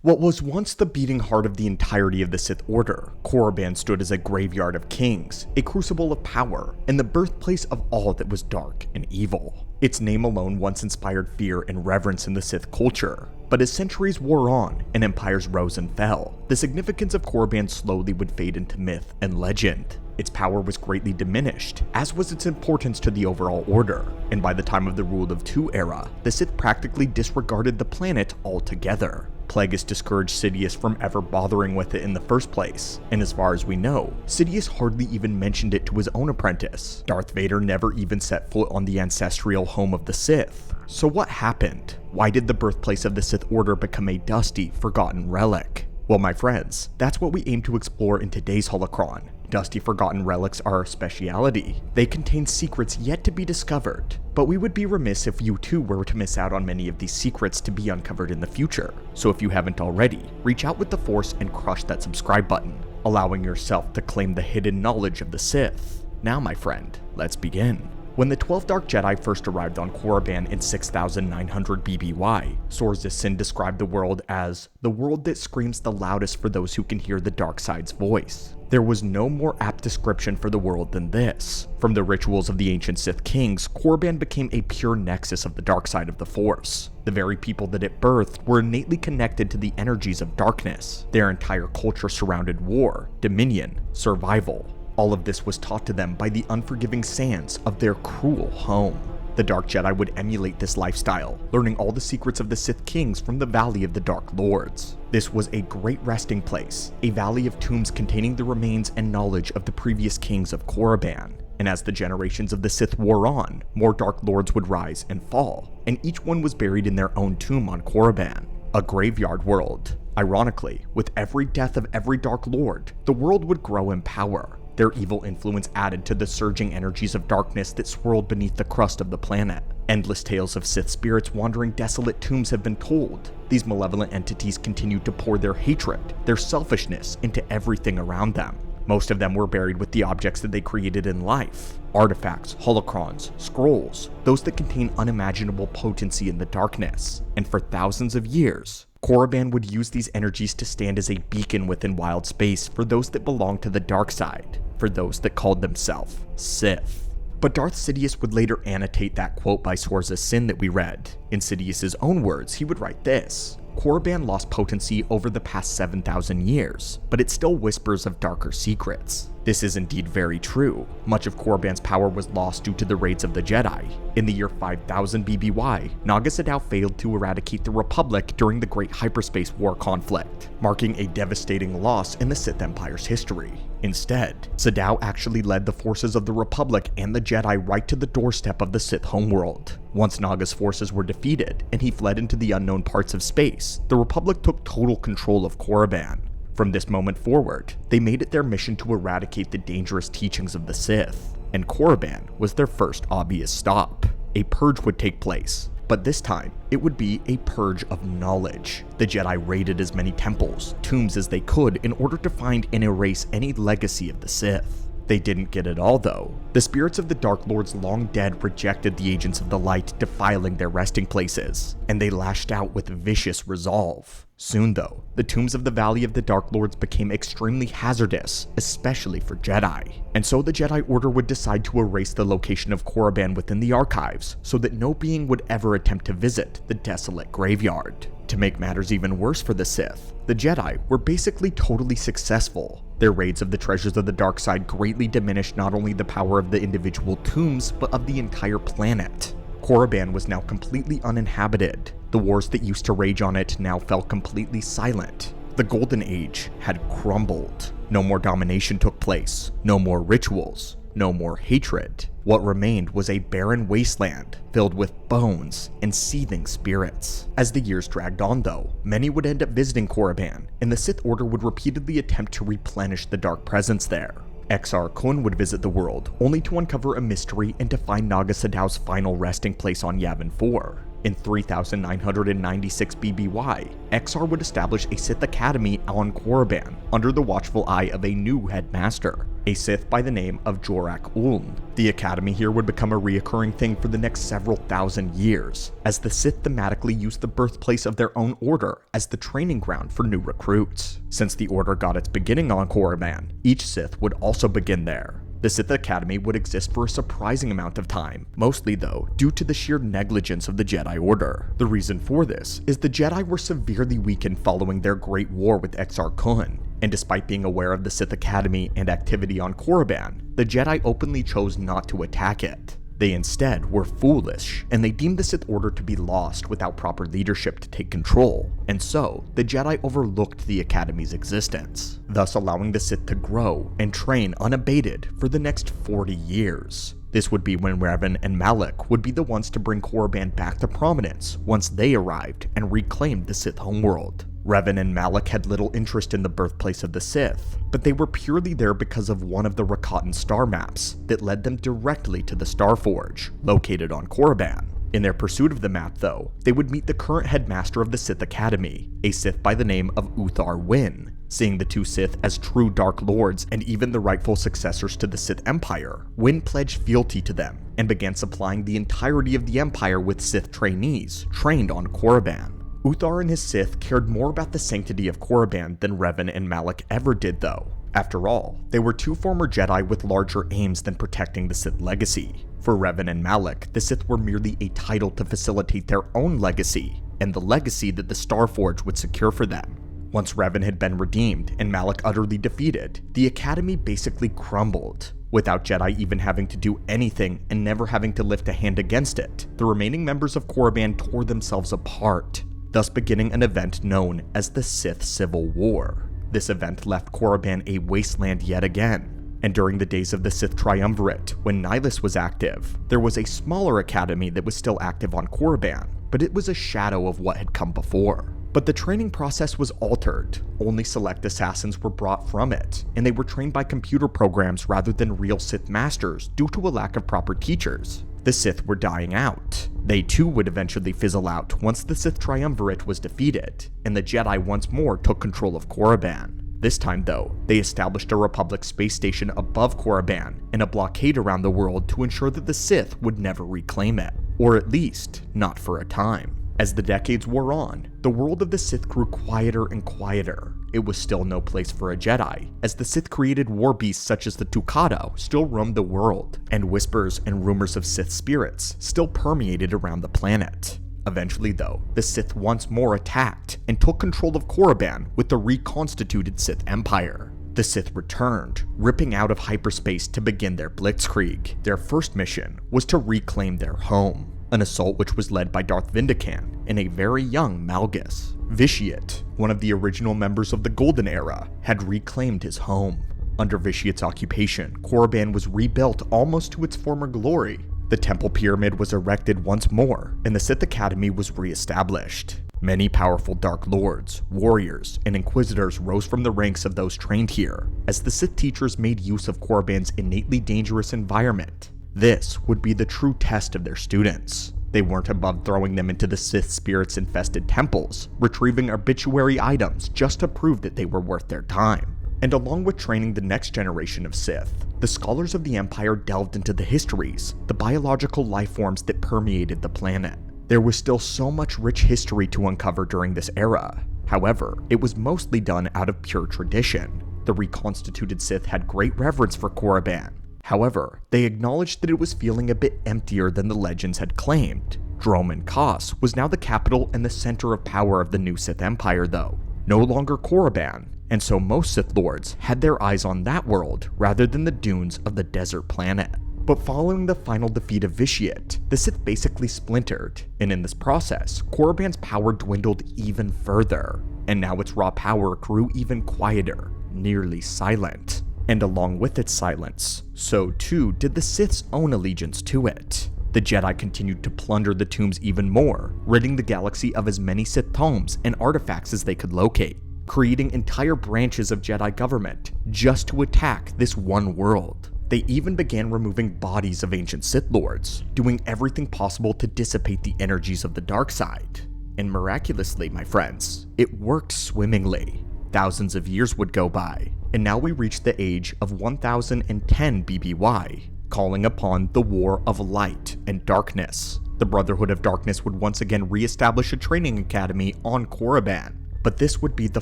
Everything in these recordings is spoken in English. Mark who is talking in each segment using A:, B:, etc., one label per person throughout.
A: What was once the beating heart of the entirety of the Sith Order, Korriban stood as a graveyard of kings, a crucible of power, and the birthplace of all that was dark and evil. Its name alone once inspired fear and reverence in the Sith culture, but as centuries wore on and empires rose and fell, the significance of Korriban slowly would fade into myth and legend. Its power was greatly diminished, as was its importance to the overall order, and by the time of the Rule of Two era, the Sith practically disregarded the planet altogether. Plagueis discouraged Sidious from ever bothering with it in the first place, and as far as we know, Sidious hardly even mentioned it to his own apprentice. Darth Vader never even set foot on the ancestral home of the Sith. So what happened? Why did the birthplace of the Sith Order become a dusty, forgotten relic? Well, my friends, that's what we aim to explore in today's holocron. Dusty forgotten relics are our speciality. They contain secrets yet to be discovered, but we would be remiss if you too were to miss out on many of these secrets to be uncovered in the future. So if you haven't already, reach out with the Force and crush that subscribe button, allowing yourself to claim the hidden knowledge of the Sith. Now, my friend, let's begin. When the 12 Dark Jedi first arrived on Korriban in 6900 BBY, Sorza Sin described the world as the world that screams the loudest for those who can hear the dark side's voice. There was no more apt description for the world than this. From the rituals of the ancient Sith kings, Korriban became a pure nexus of the dark side of the Force. The very people that it birthed were innately connected to the energies of darkness. Their entire culture surrounded war, dominion, survival. All of this was taught to them by the unforgiving sands of their cruel home. The Dark Jedi would emulate this lifestyle, learning all the secrets of the Sith Kings from the Valley of the Dark Lords. This was a great resting place, a valley of tombs containing the remains and knowledge of the previous kings of Korriban. And as the generations of the Sith wore on, more Dark Lords would rise and fall, and each one was buried in their own tomb on Korriban. A graveyard world. Ironically, with every death of every Dark Lord, the world would grow in power. Their evil influence added to the surging energies of darkness that swirled beneath the crust of the planet. Endless tales of Sith spirits wandering desolate tombs have been told. These malevolent entities continued to pour their hatred, their selfishness into everything around them. Most of them were buried with the objects that they created in life. Artifacts, holocrons, scrolls, those that contain unimaginable potency in the darkness. And for thousands of years, Korriban would use these energies to stand as a beacon within wild space for those that belonged to the dark side, for those that called themselves Sith. But Darth Sidious would later annotate that quote by Sorza Sin that we read. In Sidious's own words, he would write this: Korriban lost potency over the past 7,000 years, but it still whispers of darker secrets. This is indeed very true. Much of Korriban's power was lost due to the raids of the Jedi. In the year 5000 BBY, Naga Sadow failed to eradicate the Republic during the Great Hyperspace War conflict, marking a devastating loss in the Sith Empire's history. Instead, Sadow actually led the forces of the Republic and the Jedi right to the doorstep of the Sith homeworld. Once Naga's forces were defeated and he fled into the unknown parts of space, the Republic took total control of Korriban. From this moment forward, they made it their mission to eradicate the dangerous teachings of the Sith, and Korriban was their first obvious stop. A purge would take place, but this time, it would be a purge of knowledge. The Jedi raided as many temples, tombs as they could in order to find and erase any legacy of the Sith. They didn't get it all though. The spirits of the Dark Lords long dead rejected the Agents of the Light, defiling their resting places, and they lashed out with vicious resolve. Soon though, the tombs of the Valley of the Dark Lords became extremely hazardous, especially for Jedi. And so the Jedi Order would decide to erase the location of Korriban within the archives, so that no being would ever attempt to visit the desolate graveyard. To make matters even worse for the Sith, the Jedi were basically totally successful. Their raids of the treasures of the dark side greatly diminished not only the power of the individual tombs, but of the entire planet. Korriban was now completely uninhabited. The wars that used to rage on it now fell completely silent. The Golden Age had crumbled. No more domination took place, no more rituals, no more hatred. What remained was a barren wasteland filled with bones and seething spirits. As the years dragged on though, many would end up visiting Korriban, and the Sith Order would repeatedly attempt to replenish the dark presence there. Exar Kun would visit the world, only to uncover a mystery and to find Naga Sadow's final resting place on Yavin 4. In 3996 BBY, Exar would establish a Sith Academy on Korriban under the watchful eye of a new headmaster. a Sith by the name of Jorak Uln. The Academy here would become a reoccurring thing for the next several thousand years, as the Sith thematically used the birthplace of their own order as the training ground for new recruits. Since the order got its beginning on Korriban, each Sith would also begin there. The Sith Academy would exist for a surprising amount of time, mostly though due to the sheer negligence of the Jedi Order. The reason for this is the Jedi were severely weakened following their Great War with Exar Kun, and despite being aware of the Sith Academy and activity on Korriban, the Jedi openly chose not to attack it. They instead were foolish, and they deemed the Sith Order to be lost without proper leadership to take control, and so the Jedi overlooked the Academy's existence, thus allowing the Sith to grow and train unabated for the next 40 years. This would be when Revan and Malak would be the ones to bring Korriban back to prominence once they arrived and reclaimed the Sith homeworld. Revan and Malak had little interest in the birthplace of the Sith, but they were purely there because of one of the Rakatan star maps that led them directly to the Starforge, located on Korriban. In their pursuit of the map though, they would meet the current headmaster of the Sith Academy, a Sith by the name of Uthar Wynn. Seeing the two Sith as true Dark Lords and even the rightful successors to the Sith Empire, Wynn pledged fealty to them and began supplying the entirety of the Empire with Sith trainees trained on Korriban. Uthar and his Sith cared more about the sanctity of Korriban than Revan and Malak ever did though. After all, they were two former Jedi with larger aims than protecting the Sith legacy. For Revan and Malak, the Sith were merely a title to facilitate their own legacy, and the legacy that the Starforge would secure for them. Once Revan had been redeemed and Malak utterly defeated, the Academy basically crumbled. Without Jedi even having to do anything and never having to lift a hand against it, the remaining members of Korriban tore themselves apart, thus beginning an event known as the Sith Civil War. This event left Korriban a wasteland yet again, and during the days of the Sith Triumvirate, when Nihilus was active, there was a smaller academy that was still active on Korriban, but it was a shadow of what had come before. But the training process was altered. Only select assassins were brought from it, and they were trained by computer programs rather than real Sith masters due to a lack of proper teachers. The Sith were dying out. They too would eventually fizzle out once the Sith Triumvirate was defeated, and the Jedi once more took control of Korriban. This time though, they established a Republic space station above Korriban and a blockade around the world to ensure that the Sith would never reclaim it, or at least, not for a time. As the decades wore on, the world of the Sith grew quieter and quieter. It was still no place for a Jedi, as the Sith created war beasts such as the Tukado still roamed the world, and whispers and rumors of Sith spirits still permeated around the planet. Eventually though, the Sith once more attacked and took control of Korriban with the reconstituted Sith Empire. The Sith returned, ripping out of hyperspace to begin their blitzkrieg. Their first mission was to reclaim their home, an assault which was led by Darth Vindican and a very young Malgus. Vitiate, one of the original members of the Golden Era, had reclaimed his home. Under Vitiate's occupation, Korriban was rebuilt almost to its former glory. The Temple Pyramid was erected once more, and the Sith Academy was re-established. Many powerful Dark Lords, warriors, and Inquisitors rose from the ranks of those trained here, as the Sith teachers made use of Korriban's innately dangerous environment. This would be the true test of their students. They weren't above throwing them into the Sith spirits-infested temples, retrieving obituary items just to prove that they were worth their time. And along with training the next generation of Sith, the scholars of the Empire delved into the histories, the biological life forms that permeated the planet. There was still so much rich history to uncover during this era. However, it was mostly done out of pure tradition. The reconstituted Sith had great reverence for Korriban. However, they acknowledged that it was feeling a bit emptier than the legends had claimed. Dromund Kaas was now the capital and the center of power of the new Sith Empire though, no longer Korriban, and so most Sith Lords had their eyes on that world rather than the dunes of the desert planet. But following the final defeat of Vitiate, the Sith basically splintered, and in this process, Korriban's power dwindled even further, and now its raw power grew even quieter, nearly silent. And along with its silence, so too did the Sith's own allegiance to it. The Jedi continued to plunder the tombs even more, ridding the galaxy of as many Sith tomes and artifacts as they could locate, creating entire branches of Jedi government just to attack this one world. They even began removing bodies of ancient Sith Lords, doing everything possible to dissipate the energies of the dark side. And miraculously, my friends, it worked swimmingly. Thousands of years would go by, and now we reach the age of 1010 BBY, calling upon the War of Light and Darkness. The Brotherhood of Darkness would once again re-establish a training academy on Korriban, but this would be the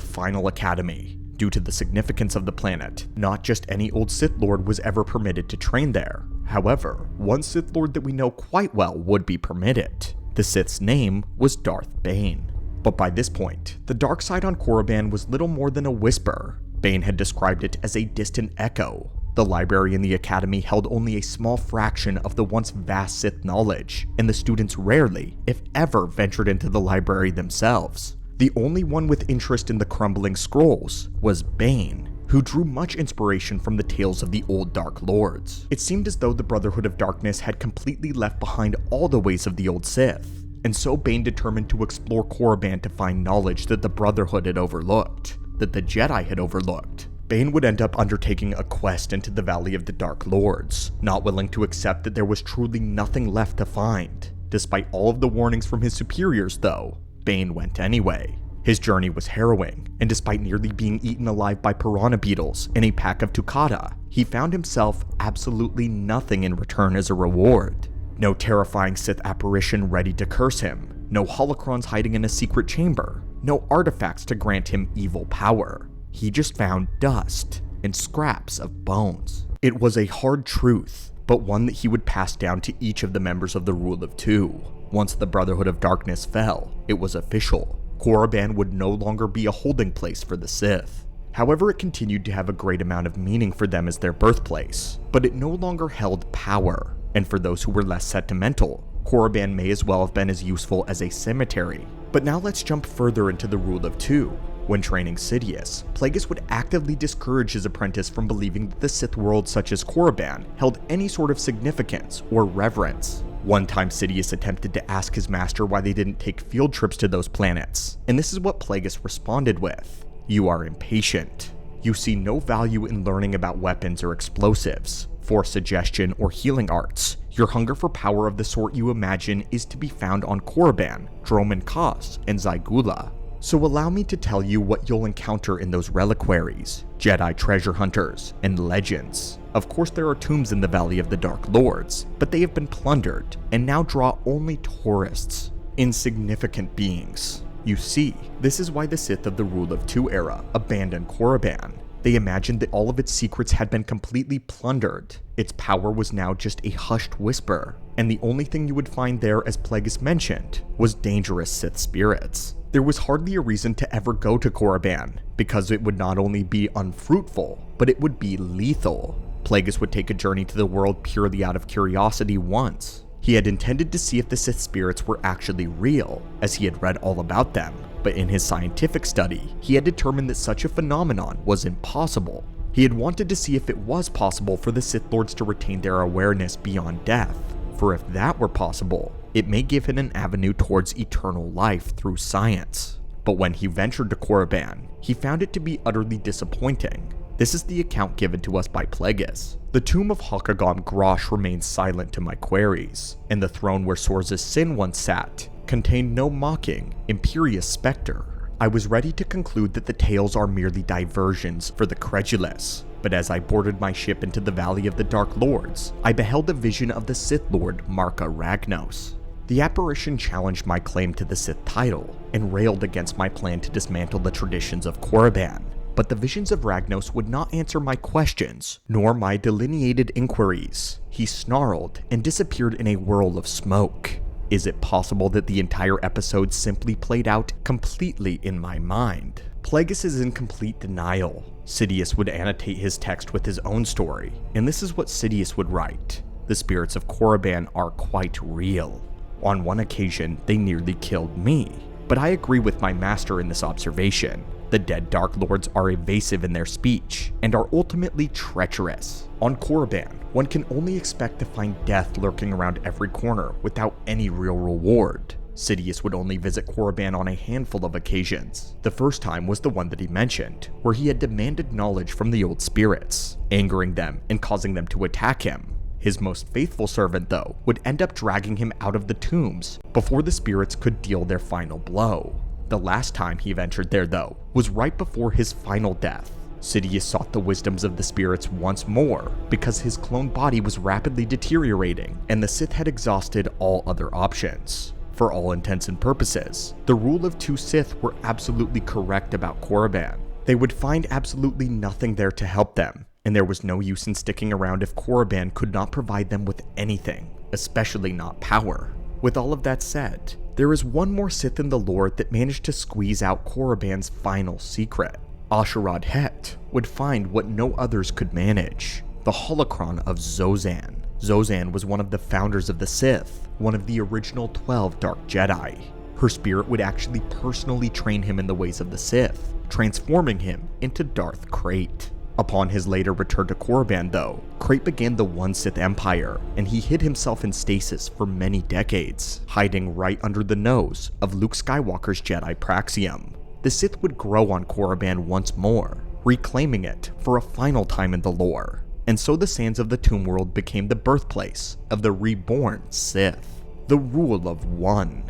A: final academy. Due to the significance of the planet, not just any old Sith Lord was ever permitted to train there. However, one Sith Lord that we know quite well would be permitted. The Sith's name was Darth Bane. But by this point, the dark side on Korriban was little more than a whisper. Bane had described it as a distant echo. The library in the academy held only a small fraction of the once vast Sith knowledge, and the students rarely, if ever, ventured into the library themselves. The only one with interest in the crumbling scrolls was Bane, who drew much inspiration from the tales of the old Dark Lords. It seemed as though the Brotherhood of Darkness had completely left behind all the ways of the old Sith, and so Bane determined to explore Korriban to find knowledge that the Brotherhood had overlooked, that the Jedi had overlooked. Bane would end up undertaking a quest into the Valley of the Dark Lords, not willing to accept that there was truly nothing left to find. Despite all of the warnings from his superiors though, Bane went anyway. His journey was harrowing, and despite nearly being eaten alive by piranha beetles and a pack of tucata, he found himself absolutely nothing in return as a reward. No terrifying Sith apparition ready to curse him, no holocrons hiding in a secret chamber, no artifacts to grant him evil power. He just found dust and scraps of bones. It was a hard truth, but one that he would pass down to each of the members of the Rule of Two. Once the Brotherhood of Darkness fell, it was official. Korriban would no longer be a holding place for the Sith. However, it continued to have a great amount of meaning for them as their birthplace, but it no longer held power. And for those who were less sentimental, Korriban may as well have been as useful as a cemetery. But now let's jump further into the Rule of Two. When training Sidious, Plagueis would actively discourage his apprentice from believing that the Sith world such as Korriban held any sort of significance or reverence. One time Sidious attempted to ask his master why they didn't take field trips to those planets, and this is what Plagueis responded with: "You are impatient. You see no value in learning about weapons or explosives, force suggestion or healing arts. Your hunger for power of the sort you imagine is to be found on Korriban, Droman Kos, and Zygula. So allow me to tell you what you'll encounter in those reliquaries, Jedi treasure hunters, and legends. Of course there are tombs in the Valley of the Dark Lords, but they have been plundered, and now draw only tourists, insignificant beings. You see, this is why the Sith of the Rule of Two era abandoned Korriban. They imagined that all of its secrets had been completely plundered. Its power was now just a hushed whisper, and the only thing you would find there, as Plagueis mentioned, was dangerous Sith spirits. There was hardly a reason to ever go to Korriban, because it would not only be unfruitful, but it would be lethal. Plagueis would take a journey to the world purely out of curiosity once. He had intended to see if the Sith spirits were actually real, as he had read all about them, but in his scientific study, he had determined that such a phenomenon was impossible. He had wanted to see if it was possible for the Sith Lords to retain their awareness beyond death, for if that were possible, it may give him an avenue towards eternal life through science. But when he ventured to Korriban, he found it to be utterly disappointing. This is the account given to us by Plagueis. The tomb of Hakagam Grosh remained silent to my queries, and the throne where Sorza's Sin once sat contained no mocking, imperious specter. I was ready to conclude that the tales are merely diversions for the credulous, but as I boarded my ship into the Valley of the Dark Lords, I beheld a vision of the Sith Lord Marka Ragnos. The apparition challenged my claim to the Sith title, and railed against my plan to dismantle the traditions of Korriban. But the visions of Ragnos would not answer my questions, nor my delineated inquiries. He snarled and disappeared in a whirl of smoke. Is it possible that the entire episode simply played out completely in my mind? Plagueis is in complete denial. Sidious would annotate his text with his own story, and this is what Sidious would write: "The spirits of Korriban are quite real. On one occasion, they nearly killed me. But I agree with my master in this observation. The dead Dark Lords are evasive in their speech, and are ultimately treacherous. On Korriban, one can only expect to find death lurking around every corner without any real reward." Sidious would only visit Korriban on a handful of occasions. The first time was the one that he mentioned, where he had demanded knowledge from the old spirits, angering them and causing them to attack him. His most faithful servant, though, would end up dragging him out of the tombs before the spirits could deal their final blow. The last time he ventured there, though, was right before his final death. Sidious sought the wisdoms of the spirits once more because his cloned body was rapidly deteriorating and the Sith had exhausted all other options. For all intents and purposes, the rule of two Sith were absolutely correct about Korriban. They would find absolutely nothing there to help them, and there was no use in sticking around if Korriban could not provide them with anything, especially not power. With all of that said, there is one more Sith in the lore that managed to squeeze out Korriban's final secret. Asherad Het would find what no others could manage, the holocron of Zozan. Zozan was one of the founders of the Sith, one of the original 12 Dark Jedi. Her spirit would actually personally train him in the ways of the Sith, transforming him into Darth Krayt. Upon his later return to Korriban though, Krayt began the One Sith Empire, and he hid himself in stasis for many decades, hiding right under the nose of Luke Skywalker's Jedi Praxium. The Sith would grow on Korriban once more, reclaiming it for a final time in the lore, and so the sands of the Tomb World became the birthplace of the reborn Sith, the rule of one.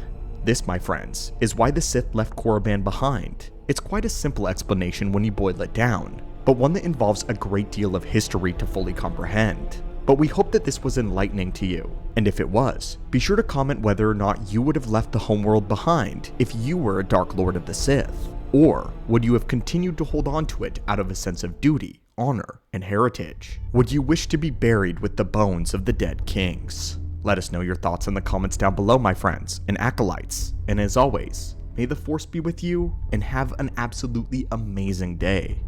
A: This, my friends, is why the Sith left Korriban behind. It's quite a simple explanation when you boil it down, but one that involves a great deal of history to fully comprehend. But we hope that this was enlightening to you, and if it was, be sure to comment whether or not you would have left the homeworld behind if you were a Dark Lord of the Sith, or would you have continued to hold on to it out of a sense of duty, honor, and heritage? Would you wish to be buried with the bones of the dead kings? Let us know your thoughts in the comments down below, my friends and acolytes, and as always, may the Force be with you and have an absolutely amazing day.